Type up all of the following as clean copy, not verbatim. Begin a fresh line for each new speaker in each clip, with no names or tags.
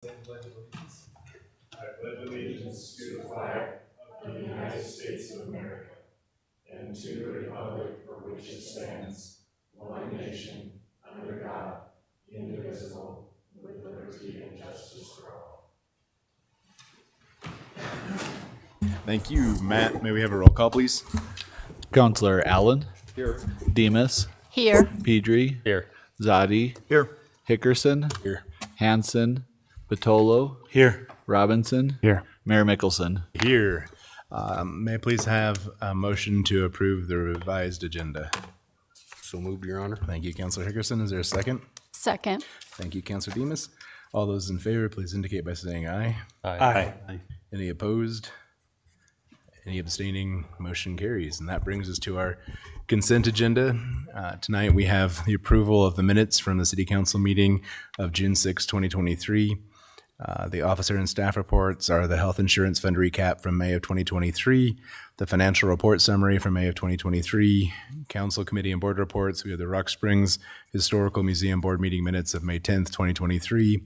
I pledge allegiance to the flag of the United States of America and to the republic for which it stands, one nation, under God, indivisible, with liberty and justice for all.
Thank you, Matt. May we have a roll call, please?
Counselor Allen.
Here.
Demas.
Here.
Pedri.
Here.
Zadi.
Here.
Hickerson.
Here.
Hanson. Batolo.
Here.
Robinson.
Here.
Mayor Mickelson.
Here. May I please have a motion to approve the revised agenda?
So moved, Your Honor.
Thank you, Councilor Hickerson. Is there a second?
Second.
Thank you, Councilor Demas. All those in favor, please indicate by saying aye.
Aye.
Any opposed? Any abstaining? Motion carries. And that brings us to our consent agenda. Tonight we have the approval of the minutes from the City Council meeting of June 6, 2023. The officer and staff reports are the health insurance fund recap from May of 2023, the financial report summary from May of 2023, council committee and board reports. We have the Rock Springs Historical Museum board meeting minutes of May 10th, 2023,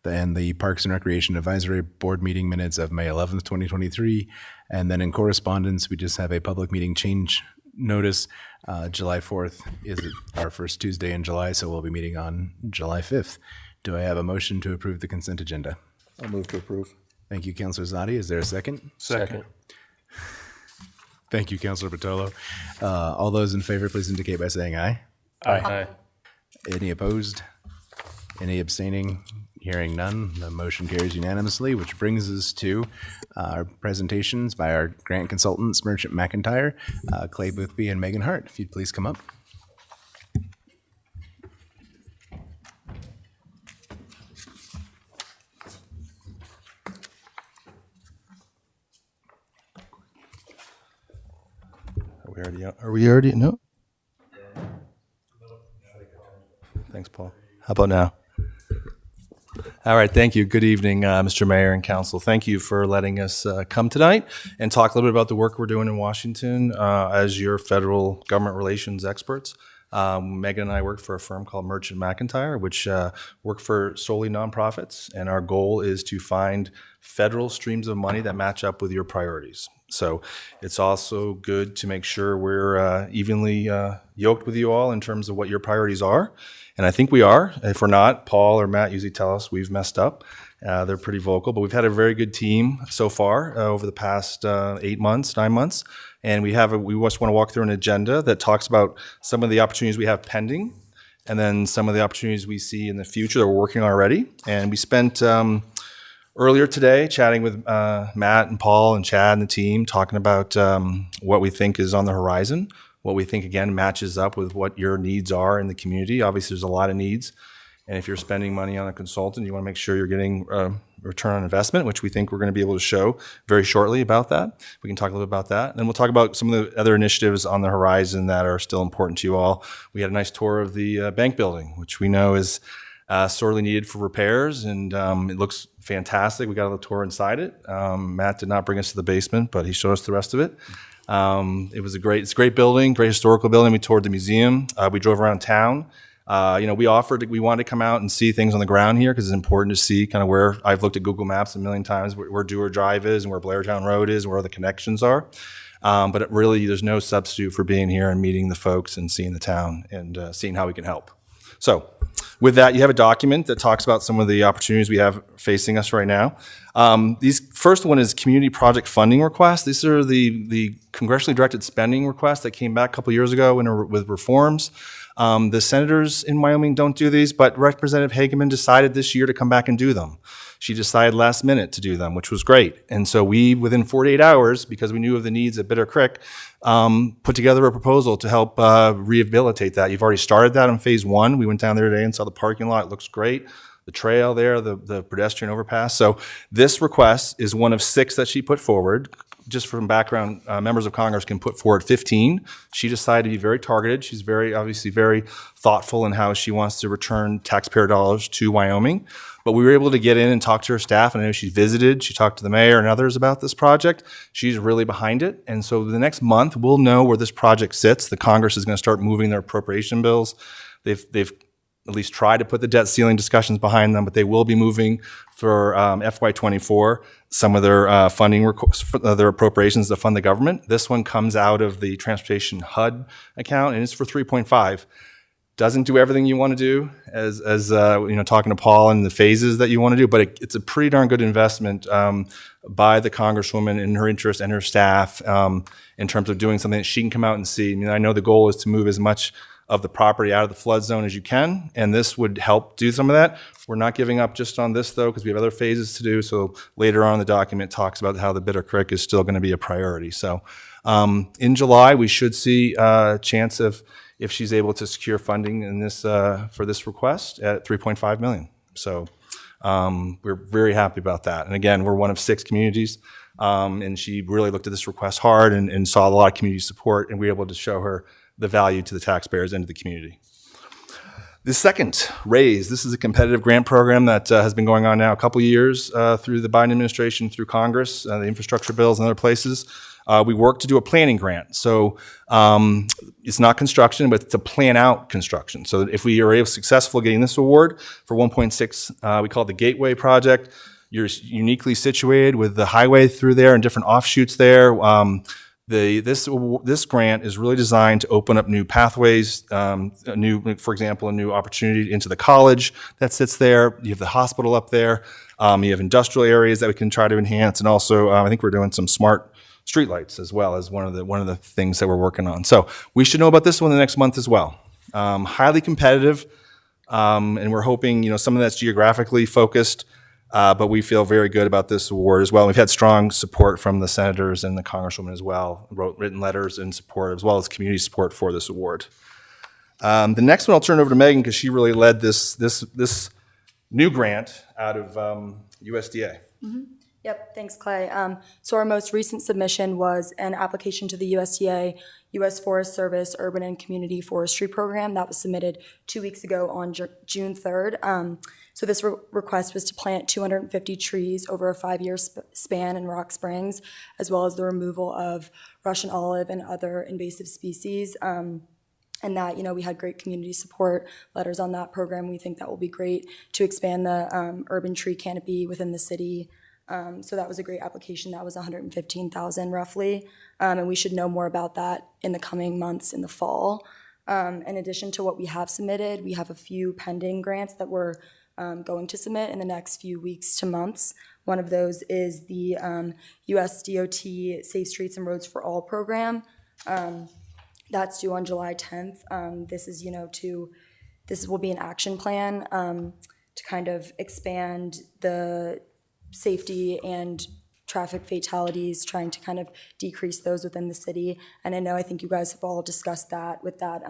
and the Parks and Recreation Advisory Board meeting minutes of May 11th, 2023. And then in correspondence, we just have a public meeting change notice. July 4th is our first Tuesday in July, so we'll be meeting on July 5th. Do I have a motion to approve the consent agenda?
I'll move to approve.
Thank you, Councilor Zadi. Is there a second?
Second.
Thank you, Councilor Batolo. All those in favor, please indicate by saying aye.
Aye.
Any opposed? Any abstaining? Hearing none, the motion carries unanimously, which brings us to our presentations by our grant consultants, Merchant McIntyre, Clay Boothby, and Megan Hart. If you'd please come up.
Are we already? No? Thanks, Paul. How about now? All right, thank you. Good evening, Mr. Mayor and Council. Thank you for letting us come tonight and talk a little bit about the work we're doing in Washington as your federal government relations experts. Megan and I work for a firm called Merchant McIntyre, which work for solely nonprofits, and our goal is to find federal streams of money that match up with your priorities. So it's also good to make sure we're evenly yoked with you all in terms of what your priorities are. And I think we are. If we're not, Paul or Matt usually tell us we've messed up. They're pretty vocal, but we've had a very good team so far over the past 9 months. And we just want to walk through an agenda that talks about some of the opportunities we have pending and then some of the opportunities we see in the future that we're working on already. And we spent earlier today chatting with Matt and Paul and Chad and the team, talking about what we think is on the horizon, what we think, again, matches up with what your needs are in the community. Obviously, there's a lot of needs. And if you're spending money on a consultant, you want to make sure you're getting return on investment, which we think we're going to be able to show very shortly about that. We can talk a little bit about that. And then we'll talk about some of the other initiatives on the horizon that are still important to you all. We had a nice tour of the bank building, which we know is sorely needed for repairs, and it looks fantastic. We got a tour inside it. Matt did not bring us to the basement, but he showed us the rest of it. It's a great building, great historical building. We toured the museum. We drove around town. We wanted to come out and see things on the ground here because it's important to see kind of where I've looked at Google Maps a million times, where Dewar Drive is and where Blairtown Road is and where the connections are. But there's no substitute for being here and meeting the folks and seeing the town and seeing how we can help. So with that, you have a document that talks about some of the opportunities we have facing us right now. First one is community project funding requests. These are the congressionally directed spending requests that came back a couple years ago with reforms. The senators in Wyoming don't do these, but Representative Hageman decided this year to come back and do them. She decided last minute to do them, which was great. And so we, within 48 hours, because we knew of the needs at Bitter Creek, put together a proposal to help rehabilitate that. You've already started that in phase 1. We went down there today and saw the parking lot. It looks great. The trail there, the pedestrian overpass. So this request is one of 6 that she put forward. Just from background, members of Congress can put forward 15. She decided to be very targeted. She's obviously very thoughtful in how she wants to return taxpayer dollars to Wyoming. But we were able to get in and talk to her staff, and I know she visited. She talked to the mayor and others about this project. She's really behind it. And so the next month, we'll know where this project sits. The Congress is going to start moving their appropriation bills. They've at least try to put the debt ceiling discussions behind them, but they will be moving for FY24 some of their funding their appropriations to fund the government. This one comes out of the Transportation HUD account, and it's for 3.5. Doesn't do everything you want to do, as talking to Paul and the phases that you want to do, but it's a pretty darn good investment by the Congresswoman in her interest and her staff in terms of doing something that she can come out and see. I mean, I know the goal is to move as much of the property out of the flood zone as you can, and this would help do some of that. We're not giving up just on this, though, because we have other phases to do. So later on, the document talks about how the Bitter Creek is still going to be a priority. So in July, we should see a chance of if she's able to secure funding in this for this request at $3.5 million. So we're very happy about that. And again, we're one of 6 communities, and she really looked at this request hard and saw a lot of community support, and we were able to show her the value to the taxpayers and to the community. The second, RAISE. This is a competitive grant program that has been going on now a couple years through the Biden administration, through Congress, the infrastructure bills and other places. We work to do a planning grant. So it's not construction, but it's a plan out construction. So if we are successful getting this award for 1.6, we call it the Gateway Project. You're uniquely situated with the highway through there and different offshoots there. This grant is really designed to open up new pathways, for example, a new opportunity into the college that sits there. You have the hospital up there. You have industrial areas that we can try to enhance, and also I think we're doing some smart streetlights as well as one of the things that we're working on. So we should know about this one the next month as well. Highly competitive, and we're hoping some of that's geographically focused. But we feel very good about this award as well. We've had strong support from the senators and the congresswoman as well, wrote written letters in support, as well as community support for this award. The next one I'll turn over to Megan because she really led this new grant out of USDA.
Mm-hmm. Yep, thanks, Clay. So our most recent submission was an application to the USDA, U.S. Forest Service Urban and Community Forestry Program that was submitted 2 weeks ago on June 3rd. So this request was to plant 250 trees over a 5-year span in Rock Springs, as well as the removal of Russian olive and other invasive species. And that, we had great community support letters on that program. We think that will be great to expand the urban tree canopy within the city. So that was a great application. That was $115,000 roughly. And we should know more about that in the coming months in the fall. In addition to what we have submitted, we have a few pending grants that we're going to submit in the next few weeks to months. One of those is the US DOT Safe Streets and Roads for All program. That's due on July 10th. This will be an action plan to kind of expand the safety and traffic fatalities, trying to kind of decrease those within the city. And I think you guys have all discussed that with that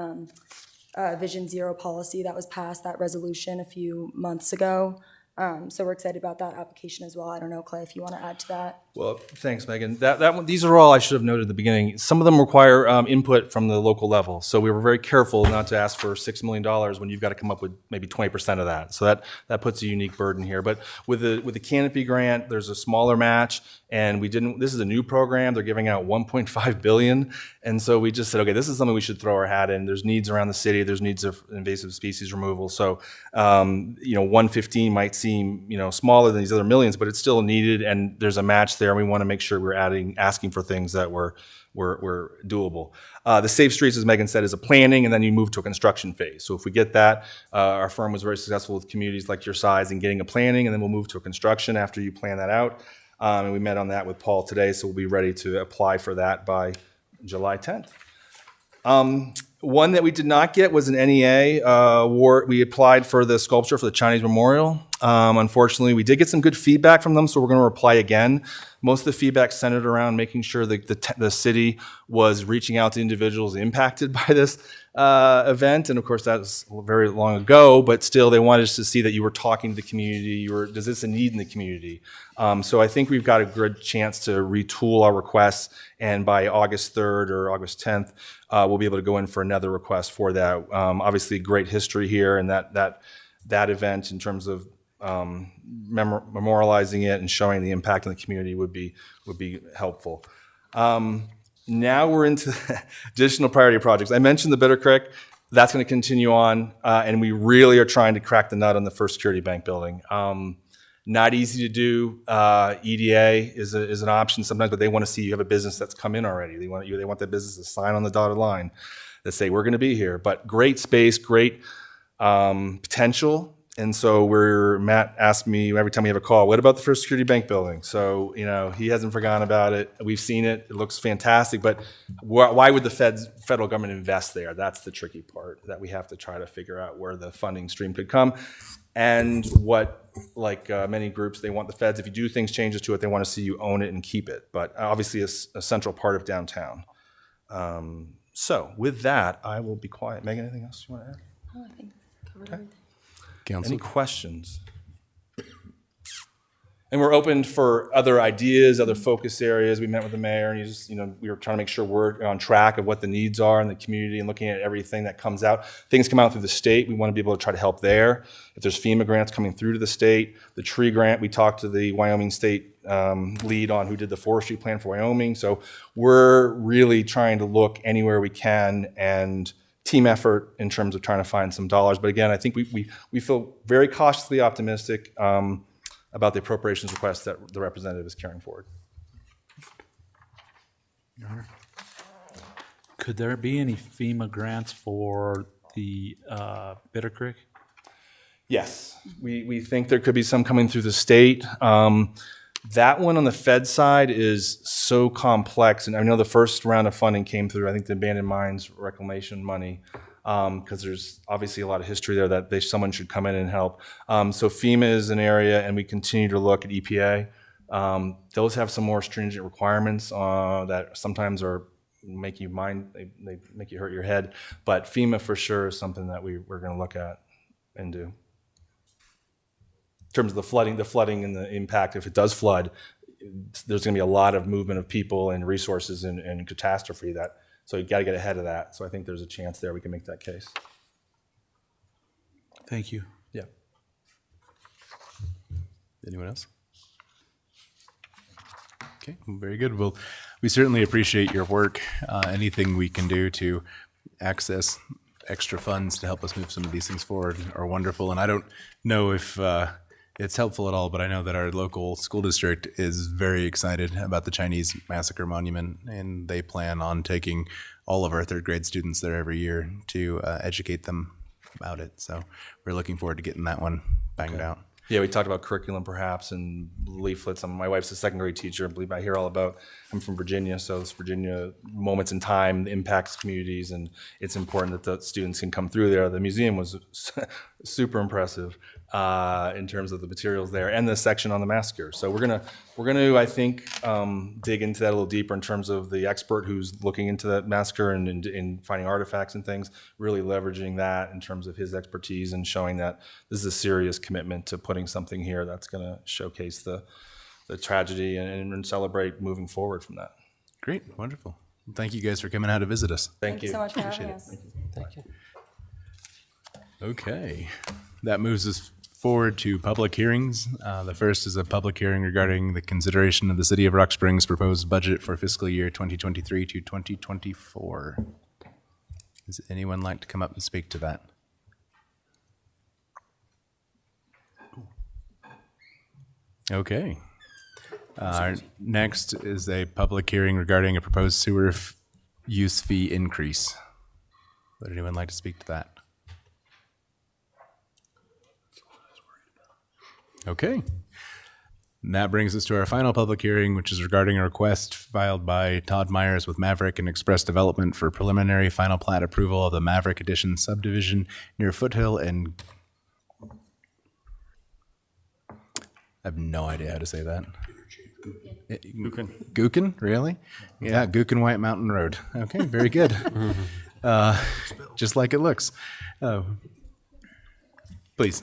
Vision Zero policy that was passed, that resolution a few months ago. So we're excited about that application as well. I don't know, Clay, if you want to add to that.
Well, thanks, Megan. That one, these are all I should have noted at the beginning. Some of them require input from the local level. So we were very careful not to ask for $6 million when you've got to come up with maybe 20% of that. So that puts a unique burden here. But with the Canopy grant, there's a smaller match, and this is a new program. They're giving out $1.5 billion. And so we just said, okay, this is something we should throw our hat in. There's needs around the city. There's needs of invasive species removal. So, 115 might seem, smaller than these other millions, but it's still needed, and there's a match there. And we want to make sure we're asking for things that were doable. The Safe Streets, as Megan said, is a planning, and then you move to a construction phase. So if we get that, our firm was very successful with communities like your size in getting a planning, and then we'll move to a construction after you plan that out. And we met on that with Paul today, so we'll be ready to apply for that by July 10th. One that we did not get was an NEA award. We applied for the sculpture for the Chinese Memorial. Unfortunately, we did get some good feedback from them, so we're going to apply again. Most of the feedback centered around making sure that the city was reaching out to individuals impacted by this event. And of course, that was very long ago, but still they wanted us to see that you were talking to the community. Does this a need in the community? So I think we've got a good chance to retool our requests, and by August 3rd or August 10th, we'll be able to go in for another request for that. Obviously, great history here, and that event in terms of memorializing it and showing the impact on the community would be helpful. Now we're into additional priority projects. I mentioned the Bitter Creek. that's going to continue on, and we really are trying to crack the nut on the First Security Bank building. Not easy to do. EDA is an option sometimes, but they want to see you have a business that's come in already. They want the business to sign on the dotted line that say we're going to be here. But great space, great potential. And so Matt asked me every time we have a call, what about the First Security Bank building? So, he hasn't forgotten about it. We've seen it. It looks fantastic. But why would the federal government invest there? That's the tricky part that we have to try to figure out where the funding stream could come. And what, like many groups, they want the feds, if you do changes to it, they want to see you own it and keep it. But obviously a central part of downtown. So with that, I will be quiet. Megan, anything else you want to add?
Oh, I think covered everything.
Council?
Any questions? And we're open for other ideas, other focus areas. We met with the mayor, and we were trying to make sure we're on track of what the needs are in the community and looking at everything that comes out. Things come out through the state. We want to be able to try to help there. If there's FEMA grants coming through to the state, the tree grant, we talked to the Wyoming State lead on who did the forestry plan for Wyoming. So we're really trying to look anywhere we can and team effort in terms of trying to find some dollars. But again, I think we feel very cautiously optimistic about the appropriations request that the representative is carrying forward.
Could there be any FEMA grants for the Bitter Creek?
Yes, we think there could be some coming through the state. That one on the Fed side is so complex, and I know the first round of funding came through, I think, the Abandoned Mines Reclamation money, because there's obviously a lot of history there that someone should come in and help. So FEMA is an area, and we continue to look at EPA. Those have some more stringent requirements that sometimes make you they make you hurt your head. But FEMA for sure is something that we're going to look at and do. In terms of the flooding and the impact, if it does flood, there's going to be a lot of movement of people and resources and catastrophe so you got to get ahead of that. So I think there's a chance there we can make that case.
Thank you.
Yeah.
Anyone else? Okay, very good. Well, we certainly appreciate your work. Anything we can do to access extra funds to help us move some of these things forward are wonderful. And I don't know if it's helpful at all, but I know that our local school district is very excited about the Chinese Massacre Monument, and they plan on taking all of our third grade students there every year to educate them about it. So we're looking forward to getting that one banged out.
Yeah, we talked about curriculum perhaps and leaflets. My wife's a second grade teacher. I believe I hear all about, I'm from Virginia, so this Virginia moments in time impacts communities, and it's important that the students can come through there. The museum was super impressive in terms of the materials there and the section on the massacre. So we're gonna I think dig into that a little deeper in terms of the expert who's looking into that massacre and finding artifacts and things, really leveraging that in terms of his expertise and showing that this is a serious commitment to putting something here that's going to showcase the tragedy and celebrate moving forward from that.
Great, wonderful. Thank you guys for coming out to visit us.
Thank you.
So much for having us.
Okay, that moves us forward to public hearings. The first is a public hearing regarding the consideration of the City of Rock Springs proposed budget for fiscal year 2023 to 2024. Does anyone like to come up and speak to that? Okay. Next is a public hearing regarding a proposed sewer use fee increase. Would anyone like to speak to that? Okay. And that brings us to our final public hearing, which is regarding a request filed by Todd Myers with Maverick and Express Development for preliminary final plat approval of the Maverick Addition subdivision near Foothill and I have no idea how to say that. Gookin, really? Yeah, Gookin White Mountain Road. Okay, very good. Just like it looks. Please.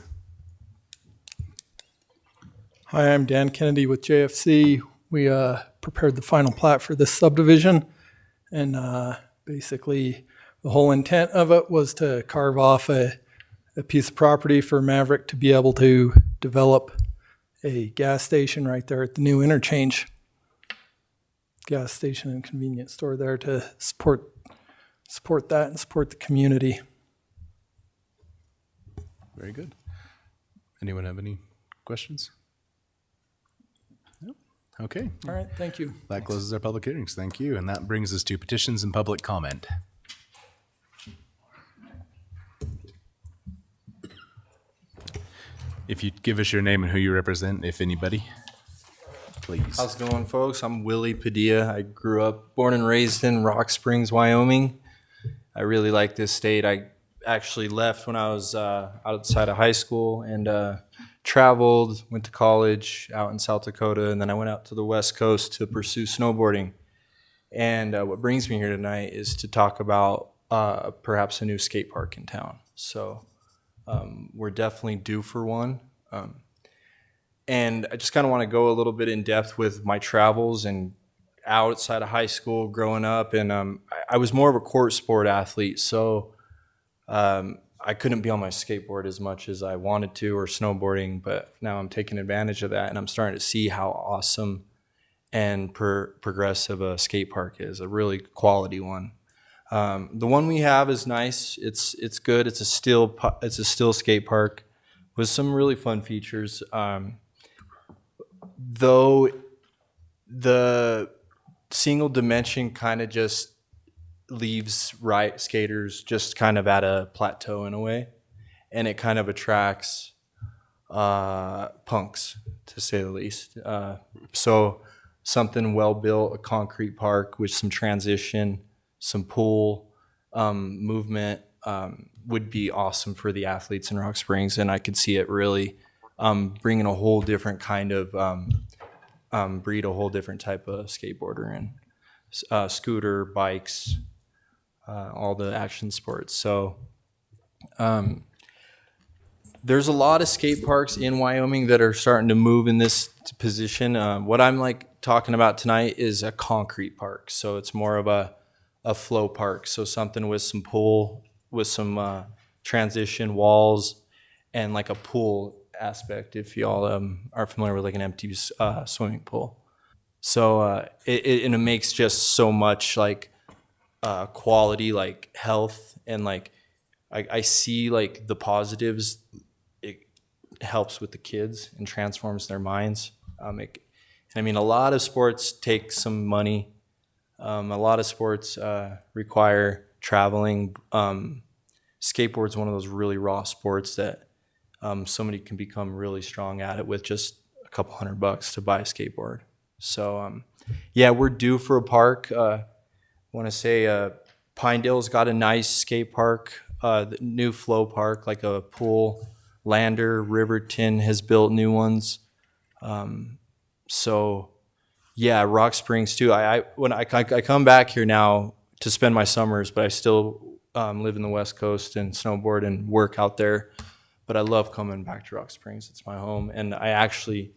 Hi, I'm Dan Kennedy with JFC. We prepared the final plat for this subdivision, and basically the whole intent of it was to carve off a piece of property for Maverick to be able to develop a gas station right there at the new interchange. Gas station and convenience store there to support that and support the community.
Very good. Anyone have any questions? No? Okay.
All right, thank you.
That closes our public hearings. Thank you. And that brings us to petitions and public comment. If you'd give us your name and who you represent, if anybody, please.
How's it going, folks? I'm Willie Padilla. I grew up, born and raised in Rock Springs, Wyoming. I really like this state. I actually left when I was outside of high school and traveled, went to college out in South Dakota, and then I went out to the West Coast to pursue snowboarding. And what brings me here tonight is to talk about perhaps a new skate park in town. So we're definitely due for one. And I just kind of want to go a little bit in depth with my travels and outside of high school growing up. And I was more of a court sport athlete, so I couldn't be on my skateboard as much as I wanted to or snowboarding, but now I'm taking advantage of that and I'm starting to see how awesome and progressive a skate park is, a really quality one. The one we have is nice. It's good. It's a still skate park with some really fun features. Though the single dimension kind of just leaves skaters just kind of at a plateau in a way, and it kind of attracts punks, to say the least. So something well built, a concrete park with some transition, some pool movement would be awesome for the athletes in Rock Springs, and I could see it really bringing a whole different kind of breed, a whole different type of skateboarder in scooter, bikes, all the action sports. So there's a lot of skate parks in Wyoming that are starting to move in this position. What I'm talking about tonight is a concrete park. So it's more of a flow park. So something with some pool, with some transition walls, and like a pool aspect, if y'all are familiar with like an empty swimming pool. So it makes just so much like quality, like health, and like I see like the positives. It helps with the kids and transforms their minds. I mean, a lot of sports take some money. A lot of sports require traveling. Skateboard's one of those really raw sports that somebody can become really strong at it with just a couple $100 to buy a skateboard. So yeah, we're due for a park. I want to say Pinedale's got a nice skate park, the new flow park, like a pool. Lander, Riverton has built new ones. So yeah, Rock Springs too. When I come back here now to spend my summers, but I still live in the West Coast and snowboard and work out there. But I love coming back to Rock Springs. It's my home. And I actually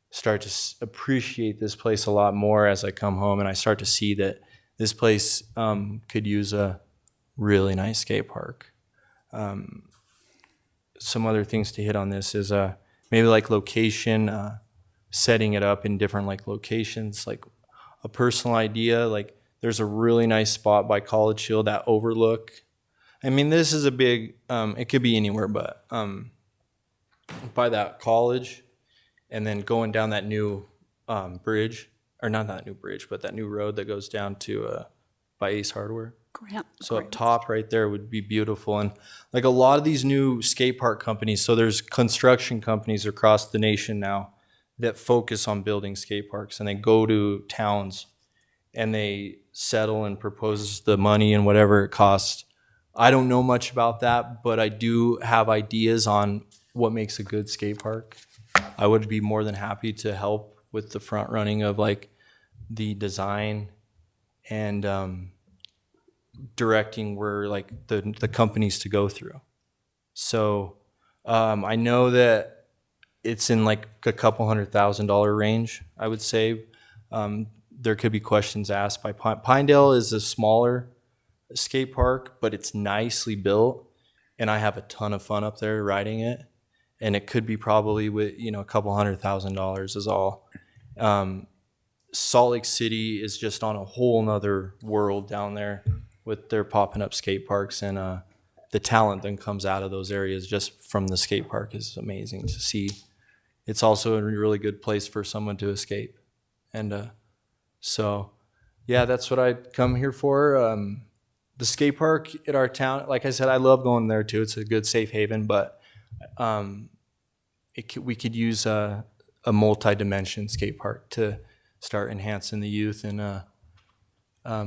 start to appreciate this place a lot more as I come home, and I start to see that this place could use a really nice skate park. Some other things to hit on this is maybe like location, setting it up in different like locations, like a personal idea. Like there's a really nice spot by College Hill, that overlook. I mean, this is a big, it could be anywhere, but by that college, and then going down that new bridge, or not that new bridge, but that new road that goes down to by Ace Hardware. So up top right there would be beautiful. And like a lot of these new skate park companies, so there's construction companies across the nation now that focus on building skate parks, and they go to towns and they settle and propose the money and whatever it costs. I don't know much about that, but I do have ideas on what makes a good skate park. I would be more than happy to help with the front running of like the design and directing where like the companies to go through. So I know that it's in like a couple $100,000 range, I would say. There could be questions asked by Pinedale is a smaller skate park, but it's nicely built, and I have a ton of fun up there riding it. And it could be probably with a couple $100,000 is all. Salt Lake City is just on a whole nother world down there with their popping up skate parks, and the talent that comes out of those areas just from the skate park is amazing to see. It's also a really good place for someone to escape. And so, yeah, that's what I'd come here for. The skate park at our town, like I said, I love going there too. It's a good safe haven, but we could use a multi-dimension skate park to start enhancing the youth and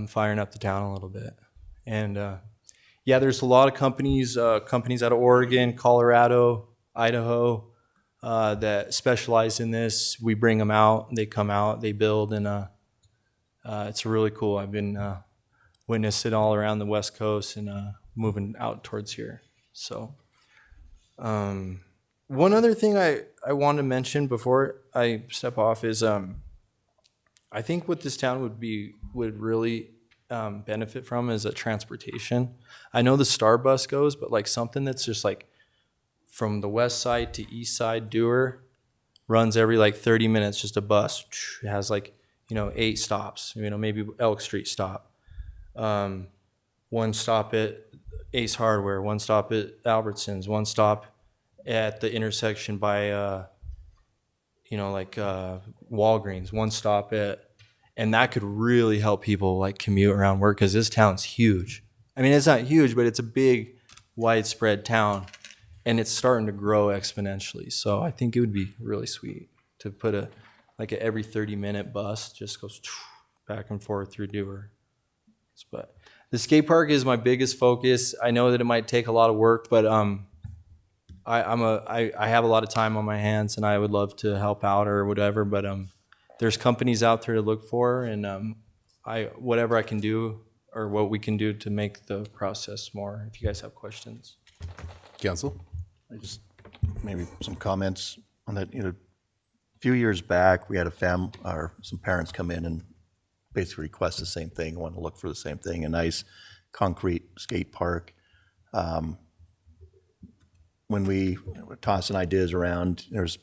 firing up the town a little bit. And yeah, there's a lot of companies out of Oregon, Colorado, Idaho, that specialize in this. We bring them out, they come out, they build, and it's really cool. I've been witnessing it all around the West Coast and moving out towards here. So one other thing I want to mention before I step off is I think what this town would really benefit from is a transportation. I know the Star Bus goes, but like something that's just like from the west side to east side, Dewar runs every like 30 minutes, just a bus. It has like, 8 stops, maybe Elk Street stop. One stop at Ace Hardware, one stop at Albertsons, one stop at the intersection by, Walgreens, one stop and that could really help people like commute around work because this town's huge. I mean, it's not huge, but it's a big, widespread town, and it's starting to grow exponentially. So I think it would be really sweet to put a every 30-minute bus just goes back and forth through Dewar. But the skate park is my biggest focus. I know that it might take a lot of work, but I have a lot of time on my hands, and I would love to help out or whatever. But there's companies out there to look for, and whatever I can do or what we can do to make the process more. If you guys have questions,
Council?
Just maybe some comments on that. A few years back, we had some parents come in and basically request the same thing, want to look for the same thing, a nice concrete skate park. When we were tossing ideas around, there's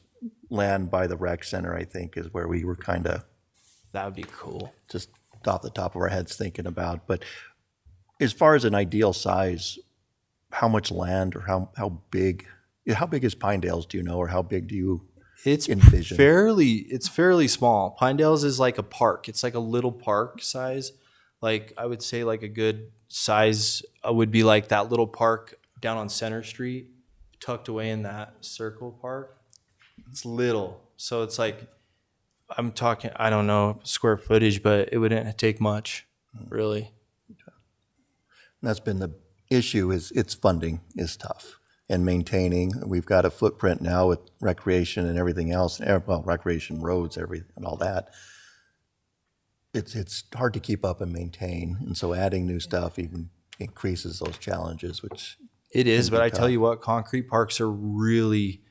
land by the rec center, I think, is where we were kind of
that would be cool.
just off the top of our heads thinking about. But as far as an ideal size, how much land or how big is Pinedale's, do you know, or how big do you
It's
envision?
fairly small. Pinedale's is like a park. It's like a little park size. Like I would say like a good size would be like that little park down on Center Street, tucked away in that circle park. It's little. So it's like, I'm talking, I don't know square footage, but it wouldn't take much, really.
That's been the issue, is its funding is tough and maintaining. We've got a footprint now with recreation and everything else, recreation roads, and all that. It's hard to keep up and maintain, and so adding new stuff even increases those challenges, which
It is,
can be
but I
tough.
tell you what, concrete parks are really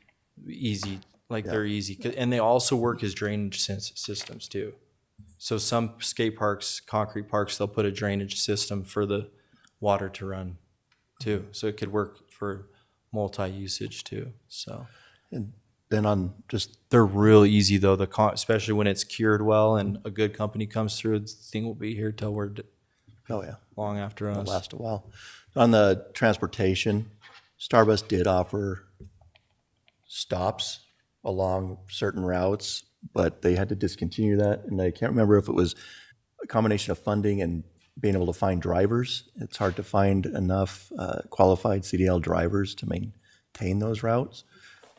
easy. Like they're easy, and they also work as drainage systems too. So some skate parks, concrete parks, they'll put a drainage system for the water to run too. So it could work for multi-usage too. So
And then on just
they're real easy though. Especially when it's cured well and a good company comes through, the thing will be here till we're long after
it'll
us.
last a while. On the transportation, Starbus did offer stops along certain routes, but they had to discontinue that. And I can't remember if it was a combination of funding and being able to find drivers. It's hard to find enough qualified CDL drivers to maintain those routes.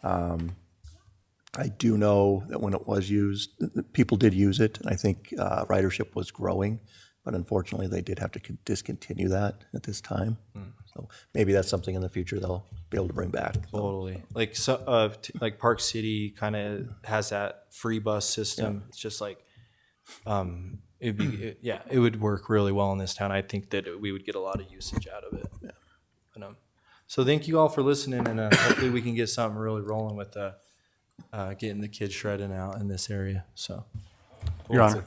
I do know that when it was used, people did use it, and I think ridership was growing, but unfortunately they did have to discontinue that at this time. So maybe that's something in the future they'll be able to bring back.
Totally. Like like Park City kind of has that free bus system. It's just like it would work really well in this town. I think that we would get a lot of usage out of it. Yeah. But, so thank you all for listening, and hopefully we can get something really rolling with getting the kids shredding out in this area. So
Your Honor.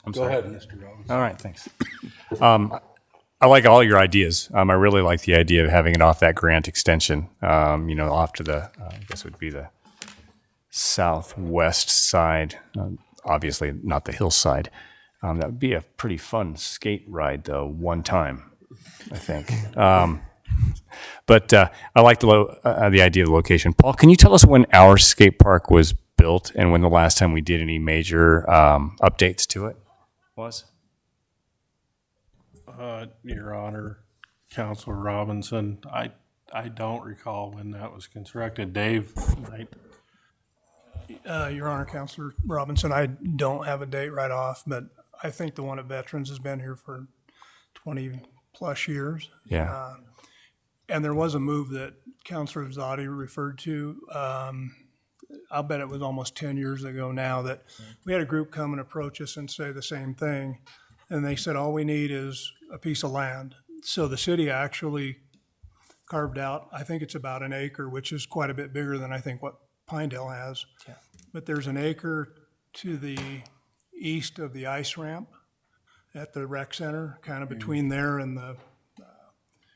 I'm sorry. Go ahead, Mr. Rollins. All right, thanks. I like all your ideas. I really like the idea of having it off that Grant extension, off to the, I guess it would be the southwest side, obviously not the hillside. That would be a pretty fun skate ride, though, one time, I think. But I like the idea of the location. Paul, can you tell us when our skate park was built and when the last time we did any major updates to it was?
Your Honor, Counselor Robinson, I don't recall when that was constructed. Dave, right?
Your Honor, Counselor Robinson, I don't have a date right off, but I think the one at Veterans has been here for 20-plus years.
Yeah.
And there was a move that Counselor Zadi referred to. I'll bet it was almost 10 years ago now that we had a group come and approach us and say the same thing. And they said, all we need is a piece of land. So the city actually carved out, I think it's about an acre, which is quite a bit bigger than I think what Pinedale has.
Yeah.
But there's an acre to the east of the ice ramp at the rec center, kind of between there and the,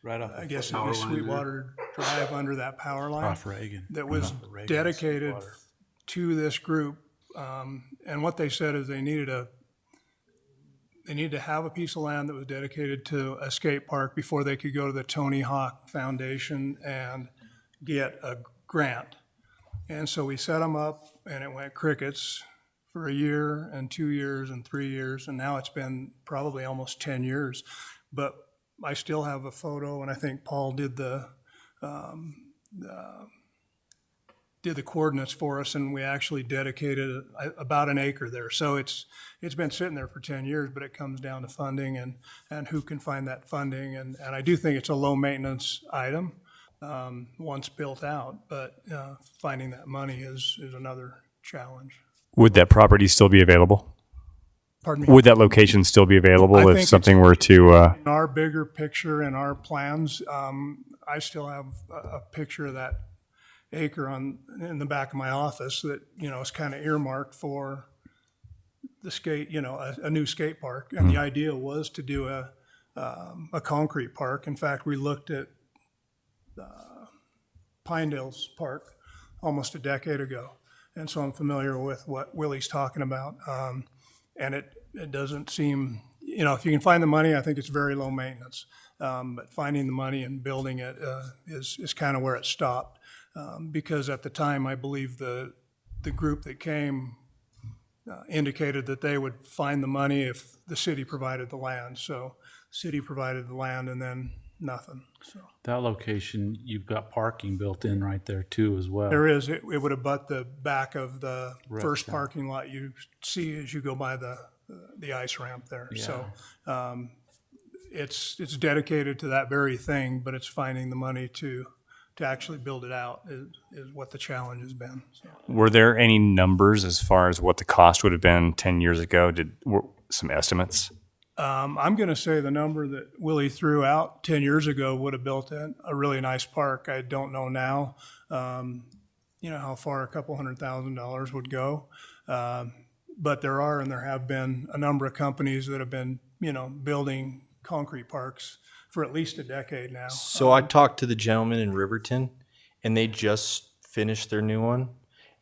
Right off.
I guess it'd be Sweetwater Drive under that power line.
Off Reagan.
That was
Reagan,
dedicated
Sweetwater.
to this group. And what they said is they needed to have a piece of land that was dedicated to a skate park before they could go to the Tony Hawk Foundation and get a grant. And so we set them up and it went crickets for a year and 2 years and 3 years. And now it's been probably almost 10 years. But I still have a photo, and I think Paul did the coordinates for us, and we actually dedicated about an acre there. So it's been sitting there for 10 years, but it comes down to funding and who can find that funding. And I do think it's a low maintenance item once built out, but finding that money is another challenge.
Would that property still be available?
Pardon me?
Would that location still be available
I
if
think
something were to?
In our bigger picture and our plans, I still have a picture of that acre in the back of my office that, is kind of earmarked for the skate, a new skate park. And the idea was to do a concrete park. In fact, we looked at Pinedale's Park almost a decade ago. And so I'm familiar with what Willie's talking about. And it doesn't seem, if you can find the money, I think it's very low maintenance. But finding the money and building it is kind of where it stopped. Because at the time, I believe the group that came indicated that they would find the money if the city provided the land. So city provided the land and then nothing. So
That location, you've got parking built in right there too as well.
there is, it would abut the back of the
Rec
first
center.
parking lot you see as you go by the ice ramp there. So it's dedicated to that very thing, but it's finding the money to actually build it out is what the challenge has been. So.
Were there any numbers as far as what the cost would have been 10 years ago? Were some estimates?
I'm going to say the number that Willie threw out 10 years ago would have built a really nice park. I don't know now, how far a couple $100,000 would go. But there have been a number of companies that have been, building concrete parks for at least a decade now.
So I talked to the gentleman in Riverton, and they just finished their new one,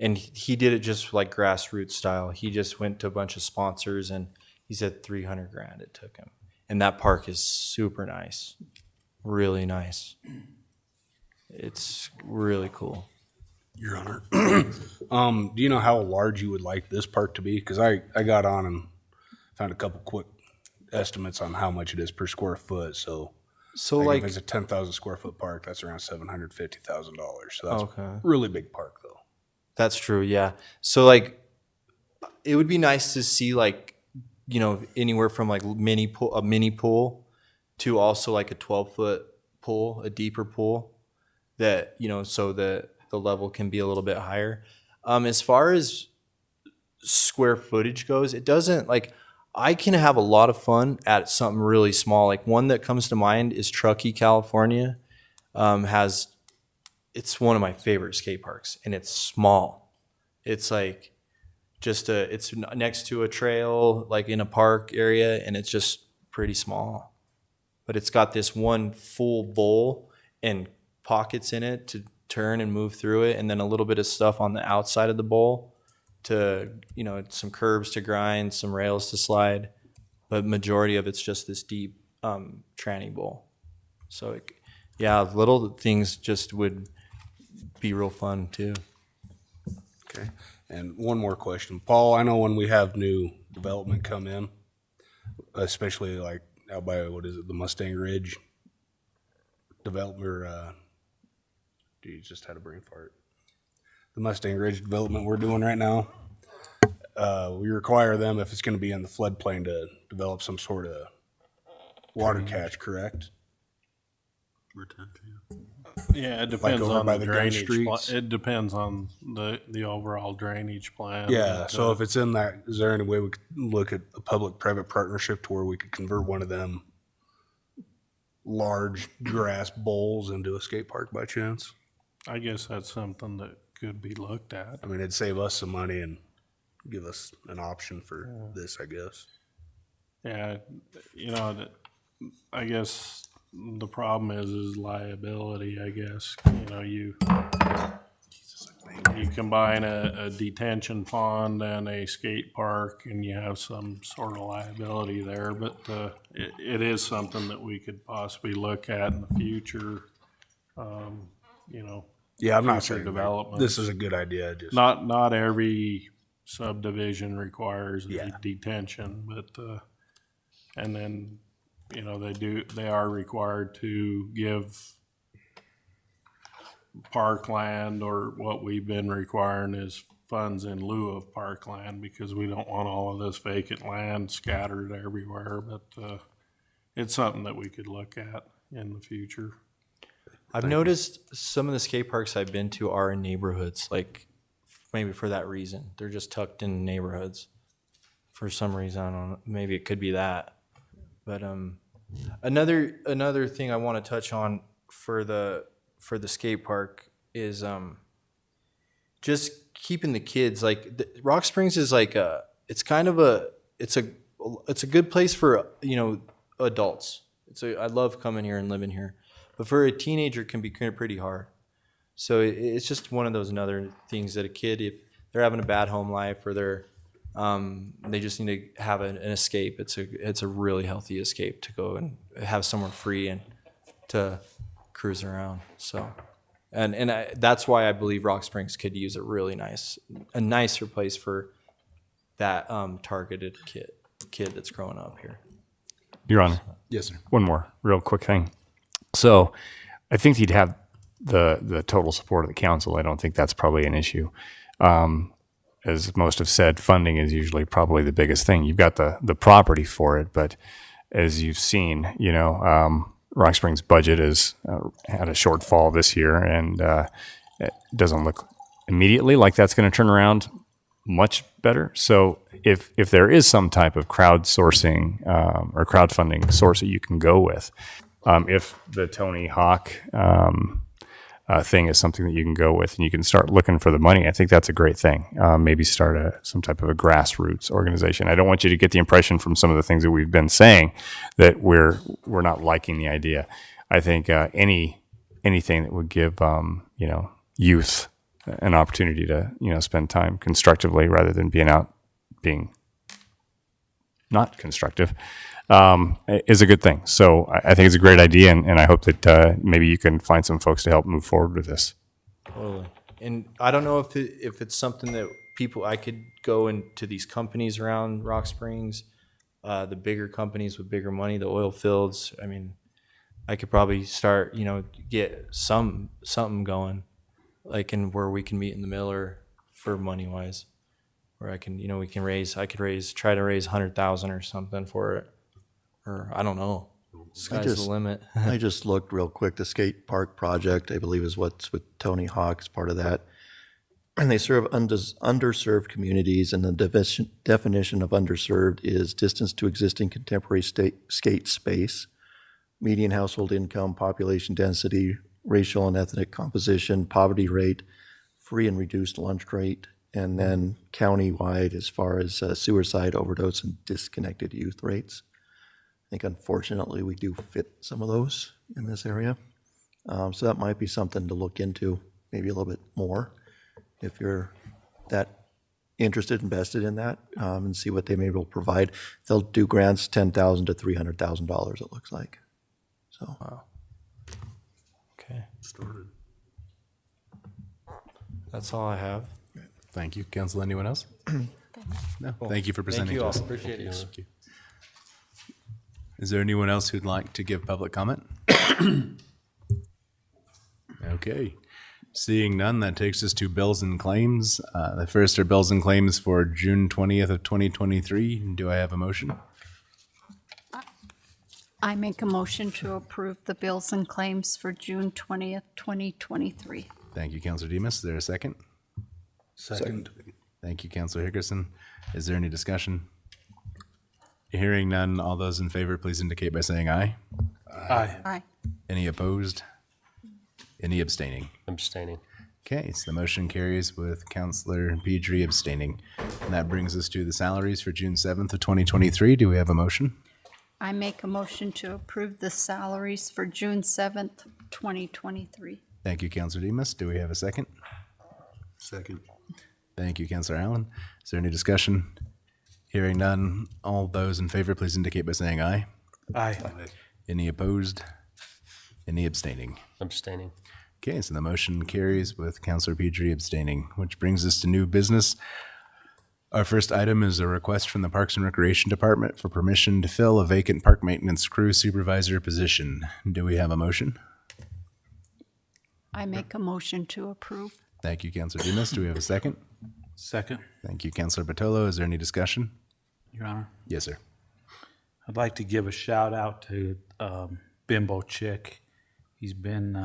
and he did it just like grassroots style. He just went to a bunch of sponsors, and he said $300,000 it took him. And that park is super nice, really nice. It's really cool.
Your Honor, do you know how large you would like this park to be? Because I got on and found a couple quick estimates on how much it is per square foot. So like if it's a 10,000 square foot park, that's around $750,000. So that's a really big park, though.
That's true, yeah. So like, it would be nice to see anywhere from like a mini pool to also like a 12-foot pool, a deeper pool that, so that the level can be a little bit higher. As far as square footage goes, it doesn't I can have a lot of fun at something really small. Like one that comes to mind is Truckee, California. It's one of my favorite skate parks, and it's small. It's like it's next to a trail, like in a park area, and it's just pretty small. But it's got this one full bowl and pockets in it to turn and move through it, and then a little bit of stuff on the outside of the bowl to, some curbs to grind, some rails to slide. But majority of it's just this deep tranny bowl. So yeah, little things just would be real fun too.
Okay. And one more question. Paul, I know when we have new development come in, especially like out by, what is it, the Mustang Ridge development, you just had a brain fart. The Mustang Ridge development we're doing right now, we require them, if it's going to be in the floodplain, to develop some sort of water catch, correct?
Yeah, it depends
over
on
by
the
the gun
drainage.
streets?
It depends on the overall drainage plan.
Yeah,
but,
so if it's in that, is there any way we could look at a public-private partnership to where we could convert one of them large grass bowls into a skate park by chance?
I guess that's something that could be looked at.
I mean, it'd save us some money and give us an option for this, I guess.
Yeah, I guess the problem is liability, I guess. You combine a detention pond and a skate park and you have some sort of liability there, but it is something that we could possibly look at in the future,
Yeah, I'm not
future
saying
developments.
this is a good idea. Just
Not every subdivision requires a detention, but and then they are required to give parkland, or what we've been requiring is funds in lieu of parkland, because we don't want all of this vacant land scattered everywhere. But it's something that we could look at in the future.
I've noticed some of the skate parks I've been to are in neighborhoods, like maybe for that reason. They're just tucked in neighborhoods for some reason. I don't know. Maybe it could be that. But another thing I want to touch on for the skate park is just keeping the kids, like Rock Springs is like it's a good place for adults. I love coming here and living here. But for a teenager, it can be pretty hard. So it's just one of those other things that a kid, if they're having a bad home life, or they just need to have an escape. It's a really healthy escape to go and have somewhere free and to cruise around. So, that's why I believe Rock Springs could use a nicer place for that targeted kid that's growing up here.
Your Honor.
yes, sir.
One more real quick thing. So I think he'd have the total support of the council. I don't think that's probably an issue. As most have said, funding is usually probably the biggest thing. You've got the property for it, but as you've seen, Rock Springs' budget has had a shortfall this year, and it doesn't look immediately like that's going to turn around much better. So if there is some type of crowdsourcing or crowdfunding source that you can go with, if the Tony Hawk thing is something that you can go with and you can start looking for the money, I think that's a great thing. Maybe start some type of a grassroots organization. I don't want you to get the impression from some of the things that we've been saying that we're not liking the idea. I think anything that would give youth an opportunity to spend time constructively rather than being not constructive is a good thing. So I think it's a great idea, and I hope that maybe you can find some folks to help move forward with this.
Totally. And I don't know if it's something that I could go into these companies around Rock Springs, the bigger companies with bigger money, the oil fields. I mean, I could probably start, get something going, like where we can meet in the middle for money wise, where I can, try to raise 100,000 or something for it. Or I don't know. Sky's the limit.
I just looked real quick. The skate park project, I believe, is what's with Tony Hawk's part of that. And they serve underserved communities, and the definition of underserved is distance to existing contemporary skate space, median household income, population density, racial and ethnic composition, poverty rate, free and reduced lunch rate, and then county-wide as far as suicide, overdose, and disconnected youth rates. I think unfortunately we do fit some of those in this area. So that might be something to look into, maybe a little bit more, if you're that interested, invested in that, and see what they may be able to provide. They'll do grants $10,000 to $300,000, it looks like. So.
Wow.
started.
That's all I have.
Thank you. Council, anyone else? No. Thank you for presenting
Thank you
to
all.
us.
Appreciate it.
Thank you. Is there anyone else who'd like to give public comment? Okay. Seeing none, that takes us to bills and claims. The first are bills and claims for June 20th of 2023. Do I have a motion?
I make a motion to approve the bills and claims for June 20th, 2023.
Thank you, Councilor Demus. Is there a second?
Second.
Thank you, Councilor Hickerson. Is there any discussion? Hearing none, all those in favor, please indicate by saying aye.
Aye.
Aye.
Any opposed? Any abstaining?
Abstaining.
Okay, so the motion carries with Councilor Pedri abstaining. And that brings us to the salaries for June 7th of 2023. Do we have a motion?
I make a motion to approve the salaries for June 7th, 2023.
Thank you, Councilor Demus. Do we have a second?
Second.
Thank you, Councilor Allen. Is there any discussion? Hearing none, all those in favor, please indicate by saying aye.
Aye.
Any opposed? Any abstaining?
Abstaining.
Okay, so the motion carries with Councilor Pedri abstaining, which brings us to new business. Our first item is a request from the Parks and Recreation Department for permission to fill a vacant park maintenance crew supervisor position. Do we have a motion?
I make a motion to approve.
Thank you, Councilor Demus. Do we have a second?
Second,
Thank you, Councilor Bartolo. Is there any discussion?
Your Honor.
Yes, sir.
I'd like to give a shout out to Bimbo Chick. He's been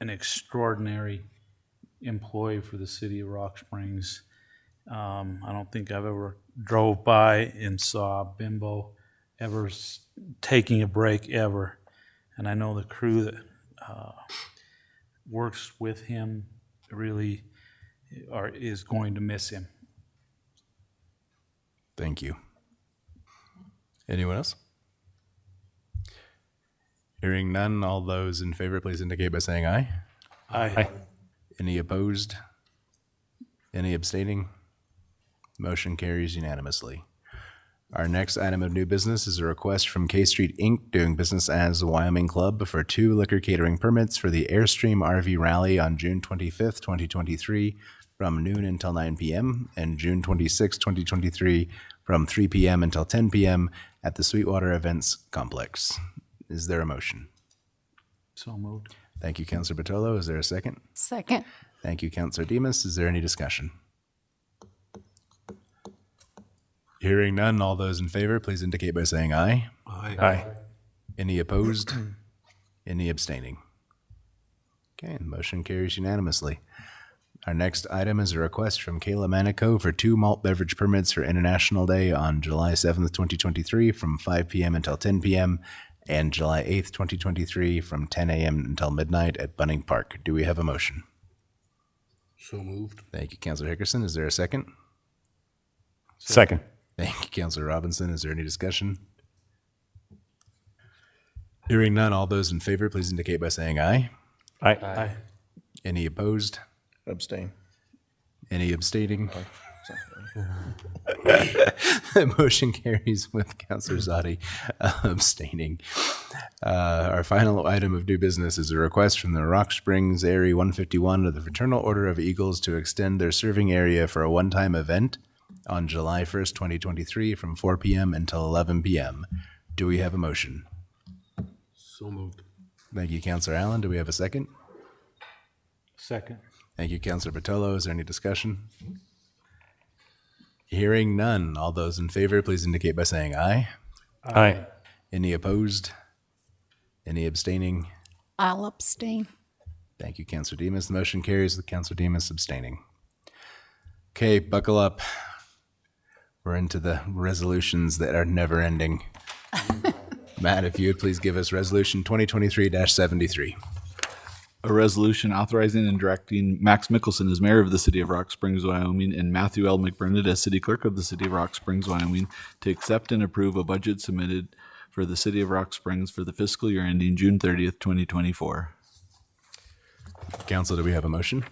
an extraordinary employee for the city of Rock Springs. I don't think I've ever drove by and saw Bimbo ever taking a break ever. And I know the crew that works with him really is going to miss him.
Thank you. Anyone else? Hearing none, all those in favor, please indicate by saying aye.
Aye.
Any opposed? Any abstaining? Motion carries unanimously. Our next item of new business is a request from K Street Inc. doing business as the Wyoming Club for 2 liquor catering permits for the Airstream RV Rally on June 25th, 2023 from noon until 9 p.m. and June 26th, 2023 from 3 p.m. until 10 p.m. at the Sweetwater Events Complex. Is there a motion?
So moved.
Thank you, Councilor Bartolo. Is there a second?
Second.
Thank you, Councilor Demus. Is there any discussion? Hearing none, all those in favor, please indicate by saying aye.
Aye.
Any opposed? Any abstaining? Okay, the motion carries unanimously. Our next item is a request from Kayla Manico for 2 malt beverage permits for International Day on July 7th, 2023 from 5 p.m. until 10 p.m. and July 8th, 2023 from 10 a.m. until midnight at Bunning Park. Do we have a motion?
So moved.
Thank you, Councilor Hickerson. Is there a second?
Second.
Thank you, Councilor Robinson. Is there any discussion? Hearing none, all those in favor, please indicate by saying aye.
Aye.
Aye.
Any opposed?
Abstain.
Any abstaining? Motion carries with Councilor Zadi abstaining. Our final item of new business is a request from the Rock Springs Area 151 of the Fraternal Order of Eagles to extend their serving area for a one-time event on July 1st, 2023 from 4 p.m. until 11 p.m. Do we have a motion?
So moved.
Thank you, Councilor Allen. Do we have a second?
Second.
Thank you, Councilor Bartolo. Is there any discussion? Hearing none. All those in favor, please indicate by saying aye.
Aye.
Any opposed? Any abstaining?
I'll abstain.
Thank you, Councilor Demus. The motion carries with Councilor Demus abstaining. Okay, buckle up. We're into the resolutions that are never ending. Matt, if you would please give us resolution 2023-73.
A resolution authorizing and directing Max Mickelson as mayor of the city of Rock Springs, Wyoming, and Matthew L. McBurnett as city clerk of the city of Rock Springs, Wyoming, to accept and approve a budget submitted for the city of Rock Springs for the fiscal year ending June 30th, 2024.
Council, do we have a motion?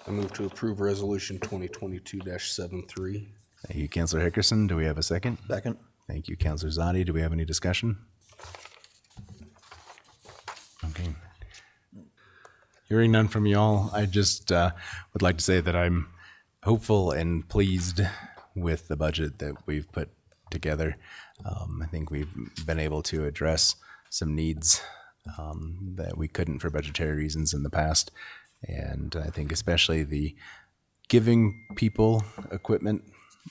I move to approve resolution 2022-73.
Thank you, Councilor Hickerson. Do we have a second?
Second.
Thank you, Councilor Zadi. Do we have any discussion? Hearing none from y'all, I just would like to say that I'm hopeful and pleased with the budget that we've put together. I think we've been able to address some needs that we couldn't for budgetary reasons in the past. And I think especially the giving people equipment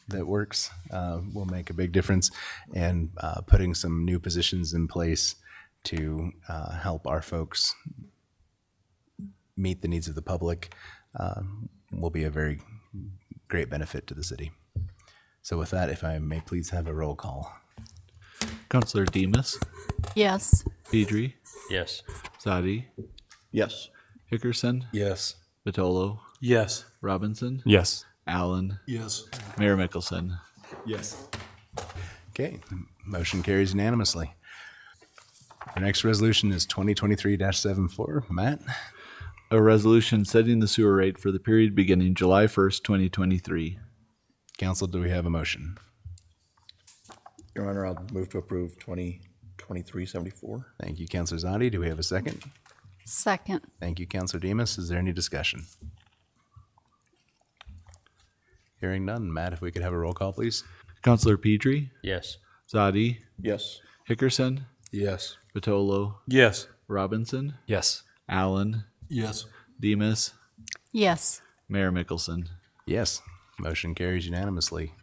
that works will make a big difference, and putting some new positions in place to help our folks meet the needs of the public will be a very great benefit to the city. So with that, if I may please have a roll call.
Counselor Demas,
Yes.
Pedri,
Yes.
Zadi,
Yes.
Hickerson,
Yes.
Vitolo,
Yes.
Robinson,
Yes.
Allen,
Yes.
Mayor Mickelson.
Yes.
Okay, motion carries unanimously. Our next resolution is 2023-74. Matt?
A resolution setting the sewer rate for the period beginning July 1st, 2023.
Council, do we have a motion?
Your Honor, I'll move to approve 2023-74.
Thank you, Councilor Zadi. Do we have a second?
Second.
Thank you, Councilor Demas. Is there any discussion? Hearing none. Matt, if we could have a roll call, please.
Counselor Pedri,
Yes.
Zadi,
Yes.
Hickerson,
Yes.
Vitolo,
Yes.
Robinson,
Yes.
Allen,
Yes.
Demas,
Yes.
Mayor Mickelson.
Yes, motion carries unanimously.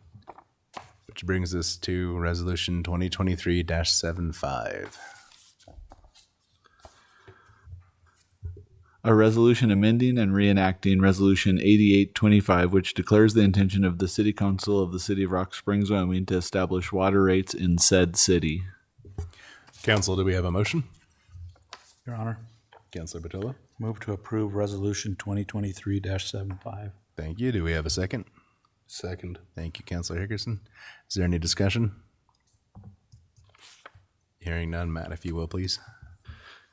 Which brings us to Resolution 2023-75.
A resolution amending and reenacting Resolution 8825, which declares the intention of the City Council of the City of Rock Springs, Wyoming, to establish water rates in said city.
Council, do we have a motion?
Your Honor,
Councilor Batilla?
move to approve Resolution 2023-75.
Thank you. Do we have a second?
Second.
Thank you, Councilor Hickerson. Is there any discussion? Hearing none. Matt, if you will, please.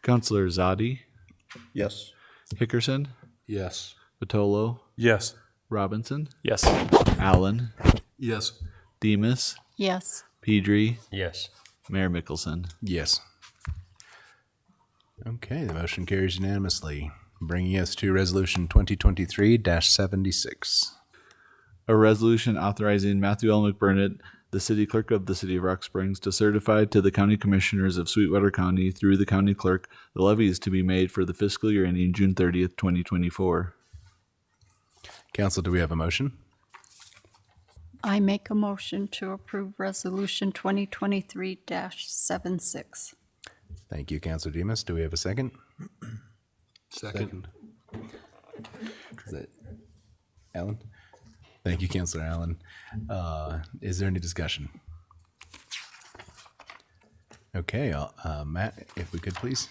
Counselor Zadi,
Yes.
Hickerson,
Yes.
Vitolo,
Yes.
Robinson,
Yes.
Allen,
Yes.
Demas,
Yes.
Pedri,
Yes.
Mayor Mickelson.
Yes. Okay, the motion carries unanimously, bringing us to Resolution 2023-76.
A resolution authorizing Matthew L. McBurnett, the city clerk of the City of Rock Springs, to certify to the county commissioners of Sweetwater County through the county clerk the levies to be made for the fiscal year ending June 30th, 2024.
Council, do we have a motion?
I make a motion to approve Resolution 2023-76.
Thank you, Councilor Demas. Do we have a second?
Second.
Is that Alan? Thank you, Councilor Allen. Is there any discussion? Okay, Matt, if we could, please.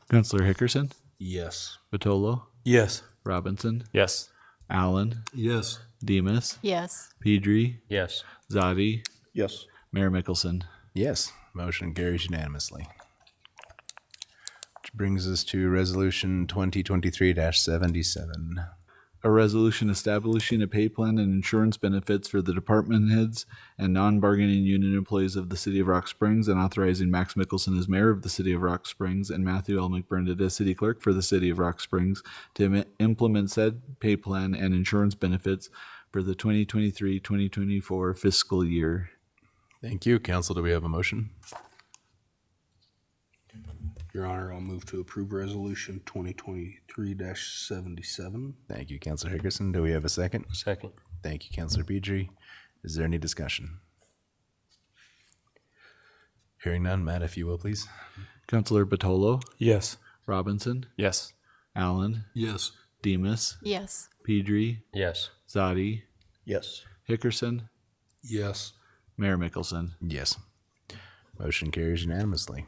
Counselor Hickerson,
Yes.
Vitolo,
Yes.
Robinson,
Yes.
Allen,
Yes.
Demas,
Yes.
Pedri,
Yes.
Zadi,
Yes.
Mayor Mickelson.
Yes, motion carries unanimously. Which brings us to Resolution 2023-77.
A resolution establishing a pay plan and insurance benefits for the department heads and non-bargaining union employees of the City of Rock Springs, and authorizing Max Mickelson as mayor of the City of Rock Springs and Matthew L. McBurnett as city clerk for the City of Rock Springs to implement said pay plan and insurance benefits for the 2023-2024 fiscal year.
Thank you. Council, do we have a motion?
Your Honor, I'll move to approve Resolution 2023-77.
Thank you, Councilor Hickerson. Do we have a second?
Second.
Thank you, Councilor Pedri. Is there any discussion? Hearing none. Matt, if you will, please.
Counselor Batolo,
Yes.
Robinson,
Yes.
Allen,
Yes.
Demas,
Yes.
Pedri,
Yes.
Zadi,
Yes.
Hickerson,
Yes.
Mayor Mickelson.
Yes. Motion carries unanimously.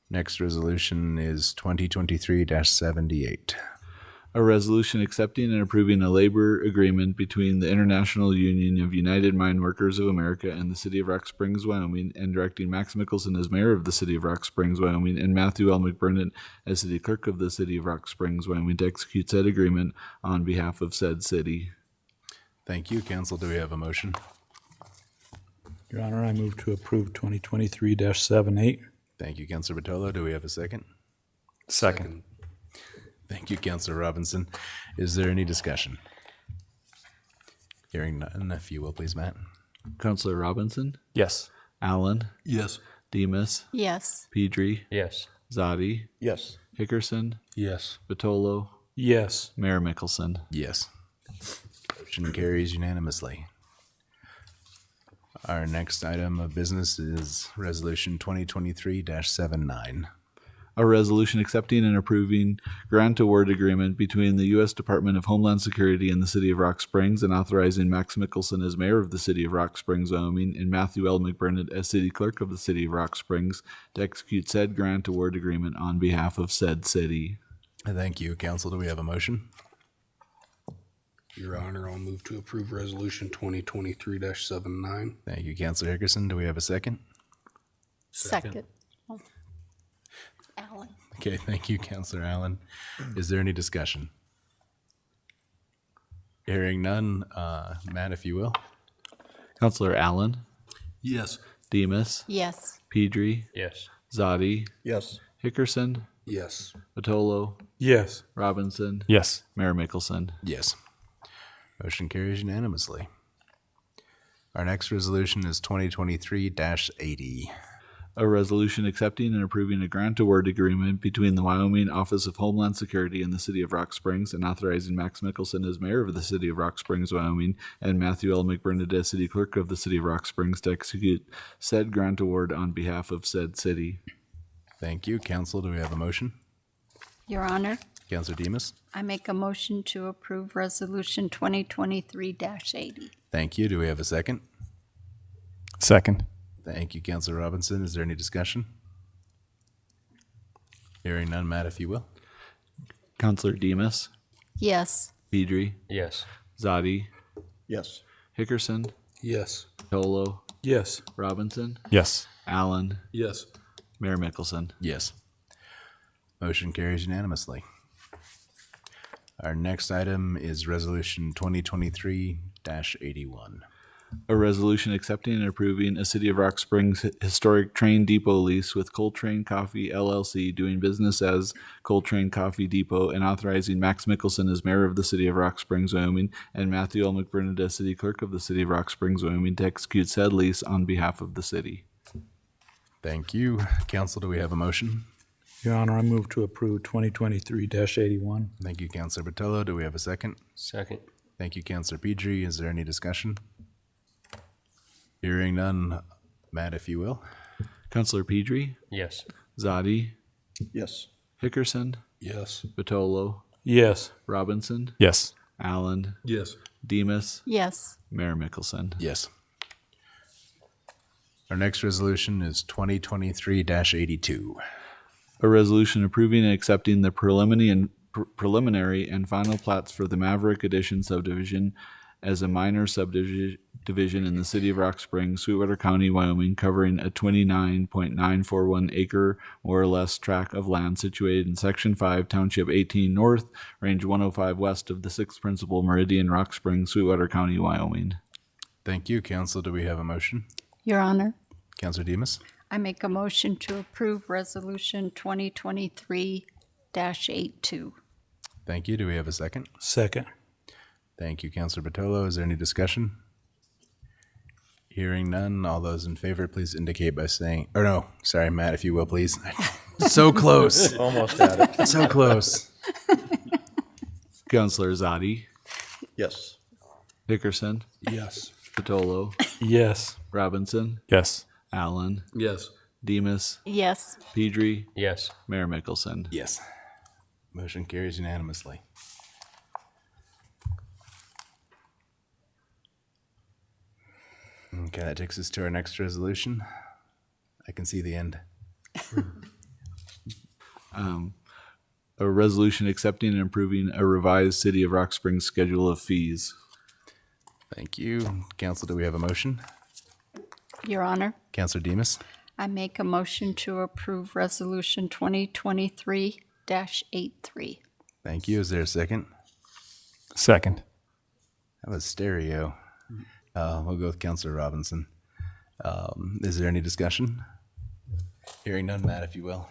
Next resolution is 2023-78.
A resolution accepting and approving a labor agreement between the International Union of United Mine Workers of America and the City of Rock Springs, Wyoming, and directing Max Mickelson as mayor of the City of Rock Springs, Wyoming, and Matthew L. McBurnett as city clerk of the City of Rock Springs, Wyoming, to execute said agreement on behalf of said city.
Thank you. Council, do we have a motion?
Your Honor, I move to approve 2023-78.
Thank you, Councilor Batolo. Do we have a second?
Second.
Thank you, Counselor Robinson. Is there any discussion? Hearing none, if you will, please, Matt.
Counselor Robinson,
Yes.
Allen,
Yes.
Demus,
Yes.
Pedri,
Yes.
Zadi,
Yes.
Hickerson,
Yes.
Batolo,
Yes.
Mayor Mickelson.
Yes. Motion carries unanimously. Our next item of business is Resolution 2023-79.
A resolution accepting and approving grant award agreement between the U.S. Department of Homeland Security and the City of Rock Springs, and authorizing Max Mickelson as mayor of the City of Rock Springs, Wyoming, and Matthew L. McBurnett as city clerk of the City of Rock Springs to execute said grant award agreement on behalf of said city.
Thank you, Council. Do we have a motion?
Your Honor, I'll move to approve Resolution 2023-79.
Thank you, Councilor Hickerson. Do we have a second?
Second. Oh. Alan.
Okay, thank you, Councilor Allen. Is there any discussion? Hearing none, Matt, if you will.
Counselor Allen,
Yes.
Demus,
Yes.
Pedri,
Yes.
Zadi,
Yes.
Hickerson,
Yes.
Batolo,
Yes.
Robinson,
Yes.
Mayor Mickelson.
Yes. Motion carries unanimously. Our next resolution is 2023-80.
A resolution accepting and approving a grant award agreement between the Wyoming Office of Homeland Security and the City of Rock Springs, and authorizing Max Mickelson as mayor of the City of Rock Springs, Wyoming, and Matthew L. McBurnett as city clerk of the City of Rock Springs to execute said grant award on behalf of said city.
Thank you. Council, do we have a motion?
Your Honor,
Councilor Demus?
I make a motion to approve Resolution 2023-80.
Thank you. Do we have a second?
Second.
Thank you, Councilor Robinson. Is there any discussion? Hearing none, Matt, if you will.
Counselor Demus,
Yes.
Pedri,
Yes.
Zadi,
Yes.
Hickerson,
Yes.
Batolo,
Yes.
Robinson,
Yes.
Allen,
Yes.
Mayor Mickelson.
Yes. Motion carries unanimously. Our next item is Resolution 2023-81.
A resolution accepting and approving a City of Rock Springs historic train depot lease with Coltrane Coffee LLC, doing business as Coltrane Coffee Depot, and authorizing Max Mickelson as mayor of the City of Rock Springs, Wyoming, and Matthew L. McBurnett as city clerk of the City of Rock Springs, Wyoming, to execute said lease on behalf of the city.
Thank you. Council, do we have a motion?
Your Honor, I move to approve 2023-81.
Thank you, Councilor Batolo. Do we have a second?
Second.
Thank you, Councilor Pedri. Is there any discussion? Hearing none, Matt, if you will.
Counselor Pedri,
Yes.
Zadi,
Yes.
Hickerson,
Yes.
Batolo,
Yes.
Robinson,
Yes.
Allen,
Yes.
Demus,
Yes.
Mayor Mickelson.
Yes. Our next resolution is 2023-82.
A resolution approving and accepting the preliminary and final plats for the Maverick Addition subdivision as a minor subdivision in the City of Rock Springs, Sweetwater County, Wyoming, covering a 29.941 acre more or less tract of land situated in Section 5, Township 18 North, Range 105 west of the 6th Principal Meridian, Rock Springs, Sweetwater County, Wyoming.
Thank you, Council. Do we have a motion?
Your Honor,
Councilor Demus?
I make a motion to approve Resolution 2023-82.
Thank you. Do we have a second?
Second.
Thank you, Councilor Batolo. Is there any discussion? Hearing none, all those in favor, please indicate by saying, or no, sorry, Matt, if you will, please. So close.
Almost at it.
So close.
Counselor Zadi,
Yes.
Hickerson,
Yes.
Batolo,
Yes.
Robinson,
Yes.
Allen,
Yes.
Demus,
Yes.
Pedri,
Yes.
Mayor Mickelson.
Yes. Motion carries unanimously. Okay, that takes us to our next resolution. I can see the end.
A resolution accepting and approving a revised City of Rock Springs schedule of fees.
Thank you. Council, do we have a motion?
Your Honor,
Councilor Demus?
I make a motion to approve Resolution 2023-83.
Thank you. Is there a second?
Second.
That was stereo. We'll go with Councilor Robinson. Is there any discussion? Hearing none, Matt, if you will.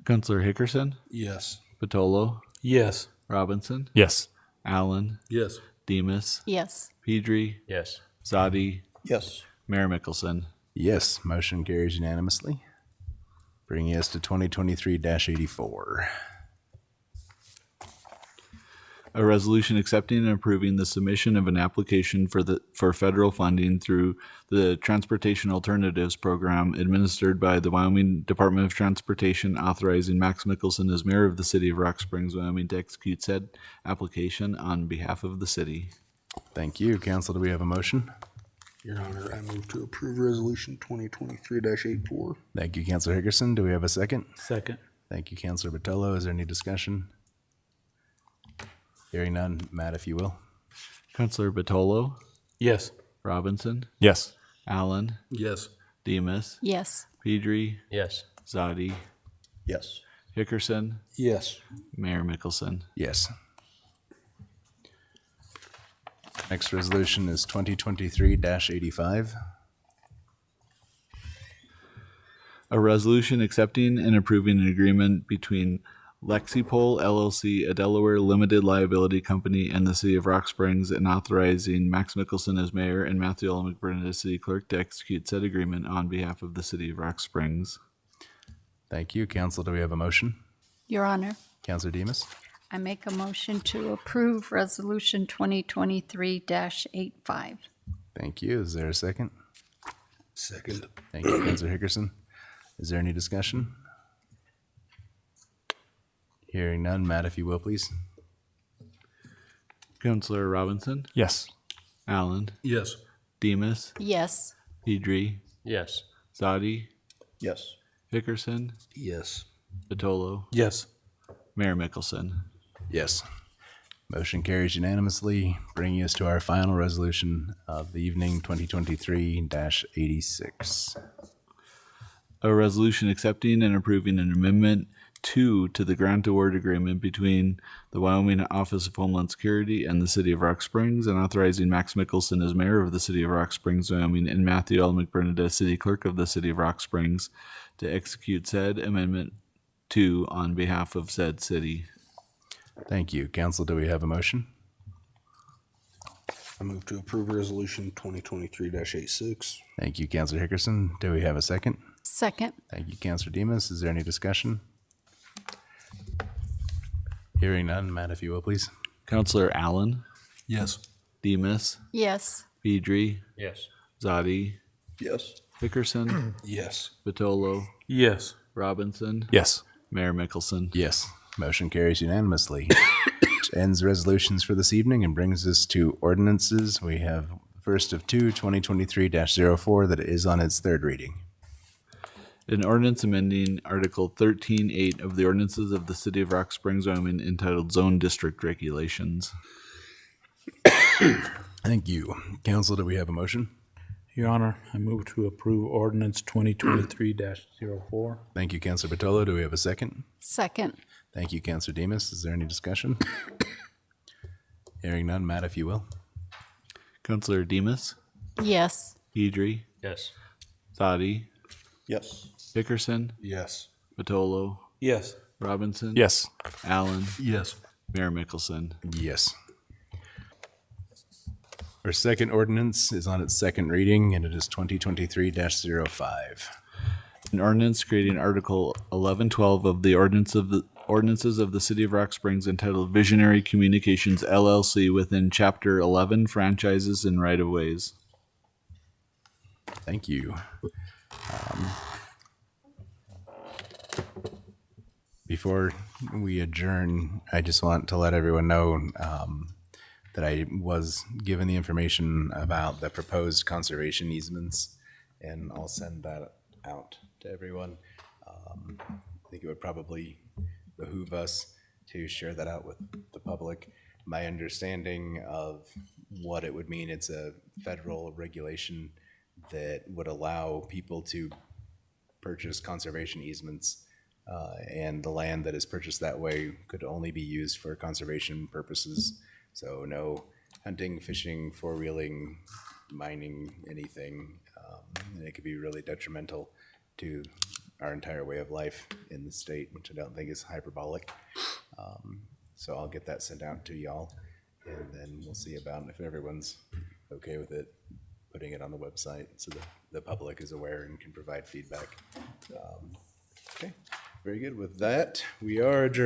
Counselor Hickerson,
Yes.
Patolo,
Yes.
Robinson,
Yes.
Allen,
Yes.
Demus,
Yes.
Pedri,
Yes.
Zadi,
Yes.
Mayor Mickelson.
Yes, motion carries unanimously, bringing us to 2023-84.
A resolution accepting and approving the submission of an application for federal funding through the Transportation Alternatives Program administered by the Wyoming Department of Transportation, authorizing Max Mickelson as mayor of the city of Rock Springs, Wyoming, to execute said application on behalf of the city.
Thank you. Council, do we have a motion?
Your Honor, I move to approve Resolution 2023-84.
Thank you, Councilor Hickerson. Do we have a second?
Second.
Thank you, Councilor Botello. Is there any discussion? Hearing none. Matt, if you will.
Counselor Batolo,
Yes.
Robinson,
Yes.
Allen,
Yes.
Demus,
Yes.
Pedri,
Yes.
Zadi,
Yes.
Hickerson,
Yes.
Mayor Mickelson.
Yes. Next resolution is 2023-85.
A resolution accepting and approving an agreement between Lexipol LLC, a Delaware limited liability company, and the city of Rock Springs, and authorizing Max Mickelson as mayor and Matthew L. McBurnett as city clerk to execute said agreement on behalf of the city of Rock Springs.
Thank you. Council, do we have a motion?
Your Honor,
Councilor Demus?
I make a motion to approve Resolution 2023-85.
Thank you. Is there a second?
Second.
Thank you, Councilor Hickerson. Is there any discussion? Hearing none. Matt, if you will, please.
Counselor Robinson,
Yes.
Allen,
Yes.
Demus,
Yes.
Pedri,
Yes.
Zadi,
Yes.
Hickerson,
Yes.
Batolo,
Yes.
Mayor Mickelson.
Yes. Motion carries unanimously, bringing us to our final resolution of the evening, 2023-86.
A resolution accepting and approving an amendment to the grant award agreement between the Wyoming Office of Homeland Security and the city of Rock Springs, and authorizing Max Mickelson as mayor of the city of Rock Springs, Wyoming, and Matthew L. McBurnett as city clerk of the city of Rock Springs to execute said amendment 2 on behalf of said city.
Thank you. Council, do we have a motion?
I move to approve Resolution 2023-86.
Thank you, Councilor Hickerson. Do we have a second?
Second.
Thank you, Councilor Demus. Is there any discussion? Hearing none. Matt, if you will, please.
Counselor Allen,
Yes.
Demus,
Yes.
Pedri,
Yes.
Zadi,
Yes.
Hickerson,
Yes.
Batolo,
Yes.
Robinson,
Yes.
Mayor Mickelson.
Yes. Motion carries unanimously. Which ends resolutions for this evening and brings us to ordinances. We have the first of two, 2023-04, that is on its third reading.
An ordinance amending Article 13.8 of the ordinances of the city of Rock Springs, Wyoming, entitled Zone District Regulations.
Thank you. Council, do we have a motion?
Your Honor, I move to approve Ordinance 2023-04.
Thank you, Councilor Batolo. Do we have a second?
Second.
Thank you, Councilor Demus. Is there any discussion? Hearing none. Matt, if you will.
Counselor Demus,
Yes.
Pedri,
Yes.
Zadi,
Yes.
Hickerson,
Yes.
Batolo,
Yes.
Robinson,
Yes.
Allen,
Yes.
Mayor Mickelson.
Yes. Our second ordinance is on its second reading, and it is 2023-05.
An ordinance creating Article 1112 of the ordinances of the city of Rock Springs entitled Visionary Communications LLC within Chapter 11 Franchises and Right-of-Ways.
Thank you. Before we adjourn, I just want to let everyone know that I was given the information about the proposed conservation easements, and I'll send that out to everyone. I think it would probably behoove us to share that out with the public. My understanding of what it would mean, it's a federal regulation that would allow people to purchase conservation easements, and the land that is purchased that way could only be used for conservation purposes. So no hunting, fishing, four-wheeling, mining, anything. And it could be really detrimental to our entire way of life in the state, which I don't think is hyperbolic. So I'll get that sent out to y'all, and then we'll see about if everyone's okay with it, putting it on the website so that the public is aware and can provide feedback. Okay, very good. With that, we are adjourned.